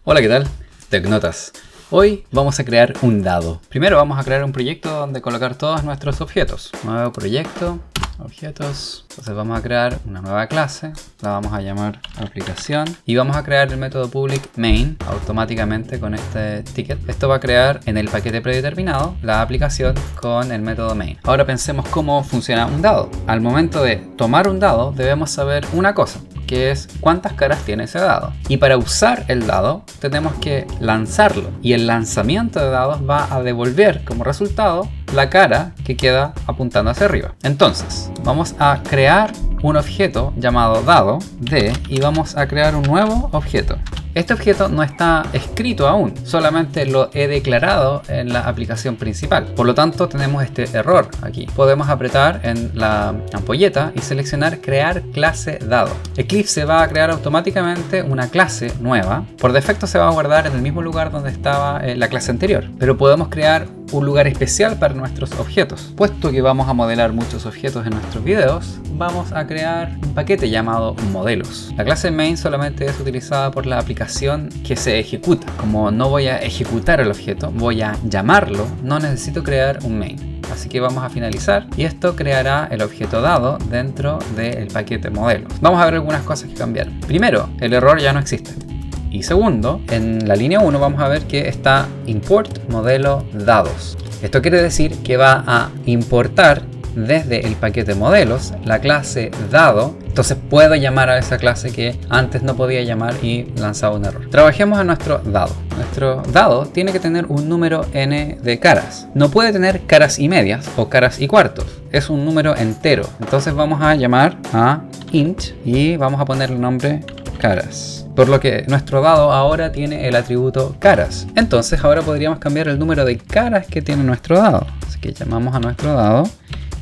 Hola, ¿qué tal? Tecnotas. Hoy vamos a crear un dado. Primero vamos a crear un proyecto donde colocar todos nuestros objetos. Nuevo proyecto, objetos. Entonces vamos a crear una nueva clase, la vamos a llamar aplicación y vamos a crear el método public main automáticamente con este ticket. Esto va a crear en el paquete predeterminado la aplicación con el método main. Ahora pensemos cómo funciona un dado. Al momento de tomar un dado debemos saber una cosa, que es cuántas caras tiene ese dado. Y para usar el dado tenemos que lanzarlo, y el lanzamiento de dados va a devolver como resultado la cara que queda apuntando hacia arriba. Entonces vamos a crear un objeto llamado dado d y vamos a crear un nuevo objeto. Este objeto no está escrito aún, solamente lo he declarado en la aplicación principal. Por lo tanto, tenemos este error aquí. Podemos apretar en la ampolleta y seleccionar crear clase dado. Eclipse va a crear automáticamente una clase nueva. Por defecto se va a guardar en el mismo lugar donde estaba la clase anterior, pero podemos crear un lugar especial para nuestros objetos. Puesto que vamos a modelar muchos objetos en nuestros videos, vamos a crear un paquete llamado modelos. La clase main solamente es utilizada por la aplicación que se ejecuta. Como no voy a ejecutar el objeto, voy a llamarlo, no necesito crear un main. Así que vamos a finalizar y esto creará el objeto dado dentro del paquete modelos. Vamos a ver algunas cosas que cambiar. Primero, el error ya no existe. Y segundo, en la línea 1 vamos a ver que está import modelo dados. Esto quiere decir que va a importar desde el paquete modelos la clase dado. Entonces puedo llamar a esa clase que antes no podía llamar y lanzaba un error. Trabajemos a nuestro dado. Nuestro dado tiene que tener un número n de caras. No puede tener caras y medias o caras y cuartos. Es un número entero. Entonces vamos a llamar a int y vamos a poner el nombre caras. Por lo que nuestro dado ahora tiene el atributo caras. Entonces ahora podríamos cambiar el número de caras que tiene nuestro dado. Así que llamamos a nuestro dado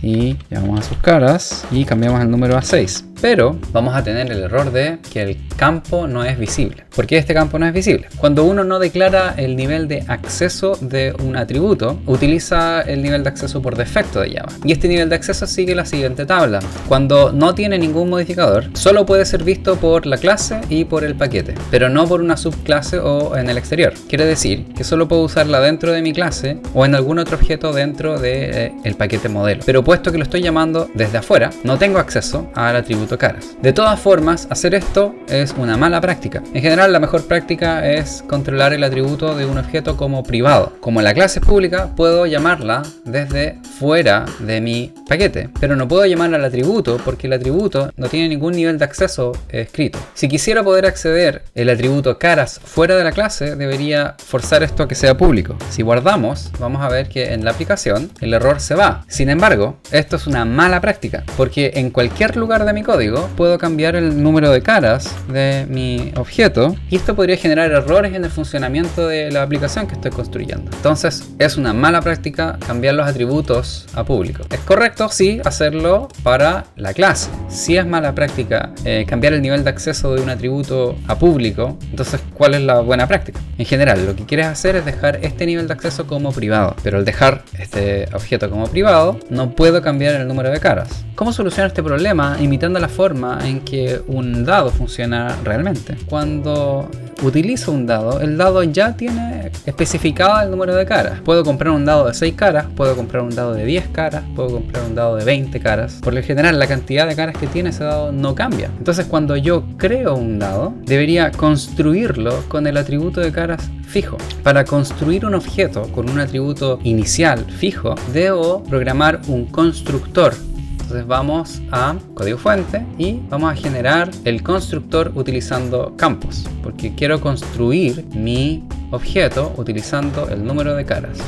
y llamamos a sus caras y cambiamos el número a 6. Pero vamos a tener el error de que el campo no es visible. ¿Por qué este campo no es visible? Cuando uno no declara el nivel de acceso de un atributo, utiliza el nivel de acceso por defecto de Java. Y este nivel de acceso sigue la siguiente tabla. Cuando no tiene ningún modificador, solo puede ser visto por la clase y por el paquete, pero no por una subclase o en el exterior. Quiere decir que solo puedo usarla dentro de mi clase o en algún otro objeto dentro del paquete modelo. Pero puesto que lo estoy llamando desde afuera, no tengo acceso al atributo caras. De todas formas, hacer esto es una mala práctica. En general, la mejor práctica es controlar el atributo de un objeto como privado. Como la clase es pública, puedo llamarla desde fuera de mi paquete, pero no puedo llamar al atributo porque el atributo no tiene ningún nivel de acceso escrito. Si quisiera poder acceder el atributo caras fuera de la clase, debería forzar esto a que sea público. Si guardamos, vamos a ver que en la aplicación el error se va. Sin embargo, esto es una mala práctica porque en cualquier lugar de mi código puedo cambiar el número de caras de mi objeto y esto podría generar errores en el funcionamiento de la aplicación que estoy construyendo. Entonces es una mala práctica cambiar los atributos a público. Es correcto, sí, hacerlo para la clase. Si es mala práctica cambiar el nivel de acceso de un atributo a público, entonces ¿cuál es la buena práctica? En general, lo que quieres hacer es dejar este nivel de acceso como privado, pero al dejar este objeto como privado, no puedo cambiar el número de caras. ¿Cómo solucionar este problema? Imitando la forma en que un dado funciona realmente. Cuando utilizo un dado, el dado ya tiene especificado el número de caras. Puedo comprar un dado de 6 caras, puedo comprar un dado de 10 caras, puedo comprar un dado de 20 caras. Por lo general, la cantidad de caras que tiene ese dado no cambia. Entonces, cuando yo creo un dado, debería construirlo con el atributo de caras fijo. Para construir un objeto con un atributo inicial fijo, debo programar un constructor. Entonces vamos a código fuente y vamos a generar el constructor utilizando campos, porque quiero construir mi objeto utilizando el número de caras.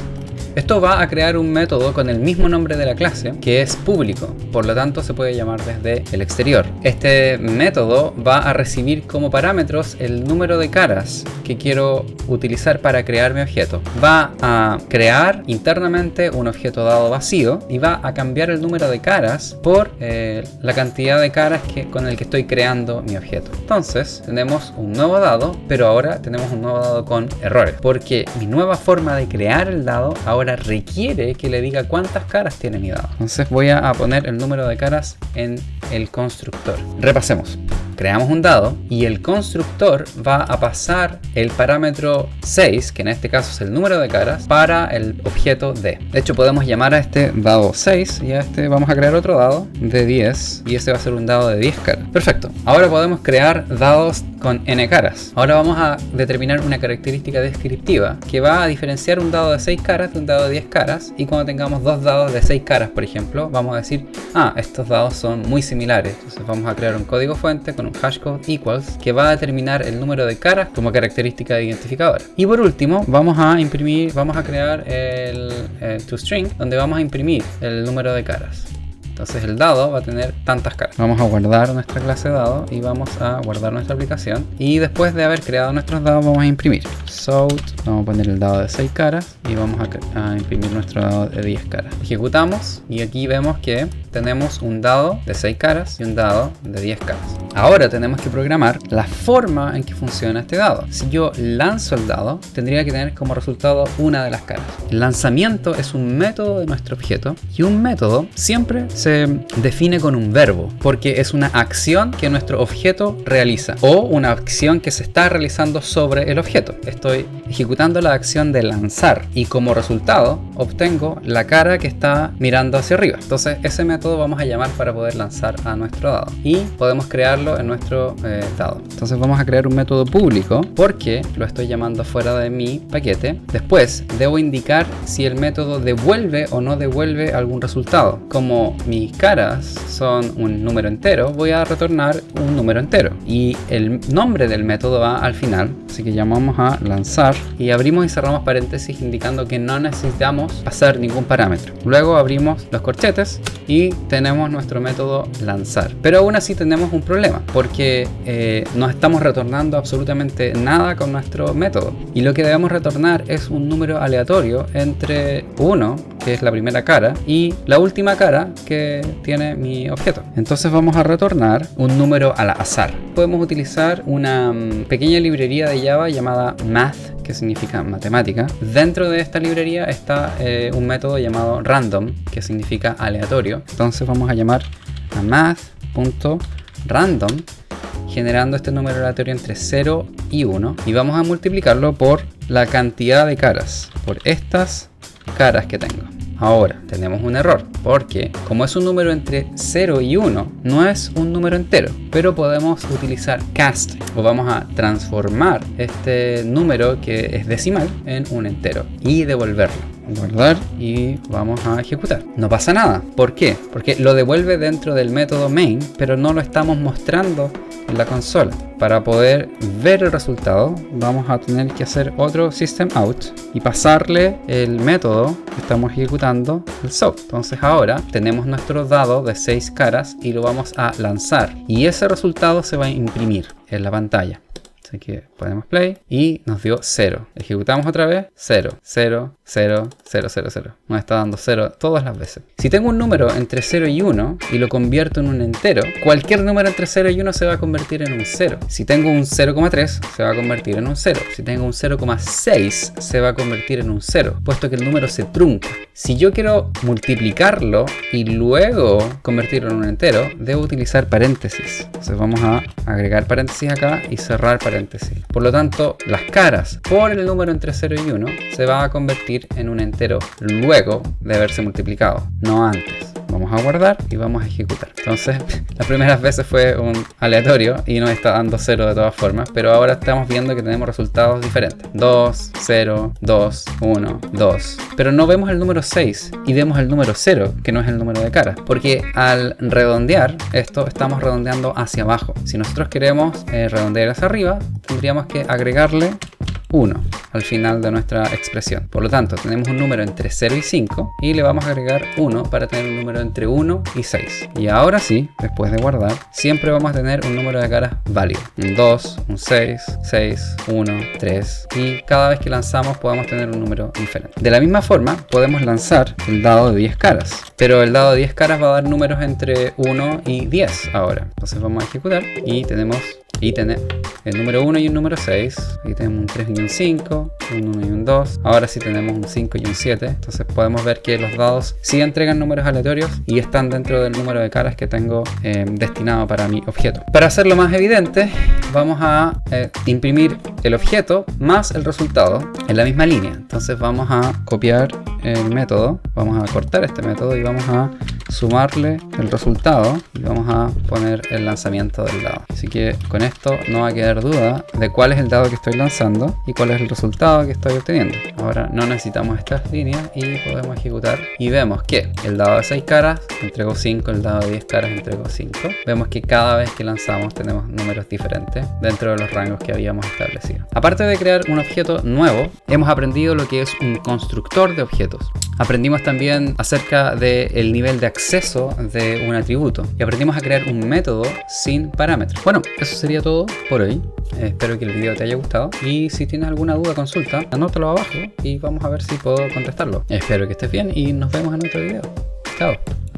Esto va a crear un método con el mismo nombre de la clase que es público, por lo tanto se puede llamar desde el exterior. Este método va a recibir como parámetros el número de caras que quiero utilizar para crear mi objeto. Va a crear internamente un objeto dado vacío y va a cambiar el número de caras por la cantidad de caras con el que estoy creando mi objeto. Entonces tenemos un nuevo dado, pero ahora tenemos un nuevo dado con errores, porque mi nueva forma de crear el dado ahora requiere que le diga cuántas caras tiene mi dado. Entonces voy a poner el número de caras en el constructor. Repasemos. creamos un dado y el constructor va a pasar el parámetro 6, que en este caso es el número de caras, para el objeto D. De hecho, podemos llamar a este dado 6 y a este vamos a crear otro dado de 10 y este va a ser un dado de 10 caras. Perfecto. Ahora podemos crear dados con n caras. Ahora vamos a determinar una característica descriptiva que va a diferenciar un dado de 6 caras de un dado de 10 caras, y cuando tengamos dos dados de 6 caras, por ejemplo, vamos a decir, estos dados son muy similares. Entonces vamos a crear un código fuente con un hashcode equals que va a determinar el número de caras como característica identificadora. Y por último, vamos a crear el toString, donde vamos a imprimir el número de caras. Entonces el dado va a tener tantas caras. Vamos a guardar nuestra clase dado y vamos a guardar nuestra aplicación. Y después de haber creado nuestros dados vamos a imprimir. South, vamos a poner el dado de 6 caras y vamos a imprimir nuestro dado de 10 caras. Ejecutamos y aquí vemos que tenemos un dado de 6 caras y un dado de 10 caras. Ahora tenemos que programar la forma en que funciona este dado. Si yo lanzo el dado, tendría que tener como resultado una de las caras. El lanzamiento es un método de nuestro objeto y un método siempre se define con un verbo porque es una acción que nuestro objeto realiza o una acción que se está realizando sobre el objeto. Estoy ejecutando la acción de lanzar y como resultado obtengo la cara que está mirando hacia arriba. Entonces ese método vamos a llamar para poder lanzar a nuestro dado y podemos crearlo en nuestro dado. Entonces vamos a crear un método público porque lo estoy llamando fuera de mi paquete. Después debo indicar si el método devuelve o no devuelve algún resultado. Como mis caras son un número entero, voy a retornar un número entero y el nombre del método va al final, así que llamamos a lanzar y abrimos y cerramos paréntesis indicando que no necesitamos pasar ningún parámetro. Luego abrimos los corchetes y tenemos nuestro método lanzar, pero aún así tenemos un problema porque no estamos retornando absolutamente nada con nuestro método y lo que debemos retornar es un número aleatorio entre 1, que es la primera cara, y la última cara que tiene mi objeto. Entonces vamos a retornar un número al azar. Podemos utilizar una pequeña librería de Java llamada math, que significa matemática. Dentro de esta librería está un método llamado random, que significa aleatorio. Entonces vamos a llamar a math.random, generando este número aleatorio entre 0 y 1, y vamos a multiplicarlo por la cantidad de caras, por estas caras que tengo. Ahora tenemos un error porque como es un número entre 0 y 1 no es un número entero, pero podemos utilizar cast o vamos a transformar este número que es decimal en un entero y devolverlo. Guardar y vamos a ejecutar. No pasa nada. ¿Por qué? Porque lo devuelve dentro del método main, pero no lo estamos mostrando en la consola. Para poder ver el resultado vamos a tener que hacer otro system out y pasarle el método que estamos ejecutando, el south. Entonces ahora tenemos nuestro dado de 6 caras y lo vamos a lanzar y ese resultado se va a imprimir en la pantalla. Así que ponemos play y nos dio 0. Ejecutamos otra vez, 0, 0, 0, 0, 0, 0. Nos está dando 0 todas las veces. Si tengo un número entre 0 y 1 y lo convierto en un entero, cualquier número entre 0 y 1 se va a convertir en un 0. Si tengo un 0,3 se va a convertir en un 0. Si tengo un 0,6 se va a convertir en un 0, puesto que el número se trunca. Si yo quiero multiplicarlo y luego convertirlo en un entero, debo utilizar paréntesis. Entonces vamos a agregar paréntesis acá y cerrar paréntesis. Por lo tanto, las caras por el número entre 0 y 1 se va a convertir en un entero luego de haberse multiplicado, no antes. Vamos a guardar y vamos a ejecutar. Entonces, las primeras veces fue un aleatorio y nos está dando 0 de todas formas, pero ahora estamos viendo que tenemos resultados diferentes. 2, 0, 2, 1, 2. Pero no vemos el número 6 y vemos el número 0, que no es el número de caras, porque al redondear esto, estamos redondeando hacia abajo. Si nosotros queremos redondear hacia arriba, tendríamos que agregarle 1 al final de nuestra expresión. Por lo tanto, tenemos un número entre 0 y 5 y le vamos a agregar 1 para tener un número entre 1 y 6. Y ahora sí, después de guardar, siempre vamos a tener un número de caras válido. Un 2, un 6, 6, 1, 3. Y cada vez que lanzamos podemos tener un número diferente. De la misma forma, podemos lanzar el dado de 10 caras. Pero el dado de 10 caras va a dar números entre 1 y 10 ahora. Entonces vamos a ejecutar y tenemos Y tenemos el número 1 y un número 6. Aquí tenemos un 3 y un 5, un 1 y un 2. Ahora sí tenemos un 5 y un 7. Entonces podemos ver que los dados sí entregan números aleatorios y están dentro del número de caras que tengo destinado para mi objeto. Para hacerlo más evidente, vamos a imprimir el objeto más el resultado en la misma línea. Entonces vamos a copiar el método, vamos a cortar este método y vamos a sumarle el resultado y vamos a poner el lanzamiento del dado. Así que con esto no va a quedar duda de cuál es el dado que estoy lanzando y cuál es el resultado que estoy obteniendo. Ahora no necesitamos estas líneas y podemos ejecutar y vemos que el dado de 6 caras entregó 5, el dado de 10 caras entregó 5. Vemos que cada vez que lanzamos tenemos números diferentes dentro de los rangos que habíamos establecido. Aparte de crear un objeto nuevo, hemos aprendido lo que es un constructor de objetos. Aprendimos también acerca del nivel de acceso de un atributo y aprendimos a crear un método sin parámetros. Bueno, eso sería todo por hoy. Espero que el video te haya gustado y si tienes alguna duda, consulta, anótalo abajo y vamos a ver si puedo contestarlo. Espero que estés bien y nos vemos en otro video. Chao.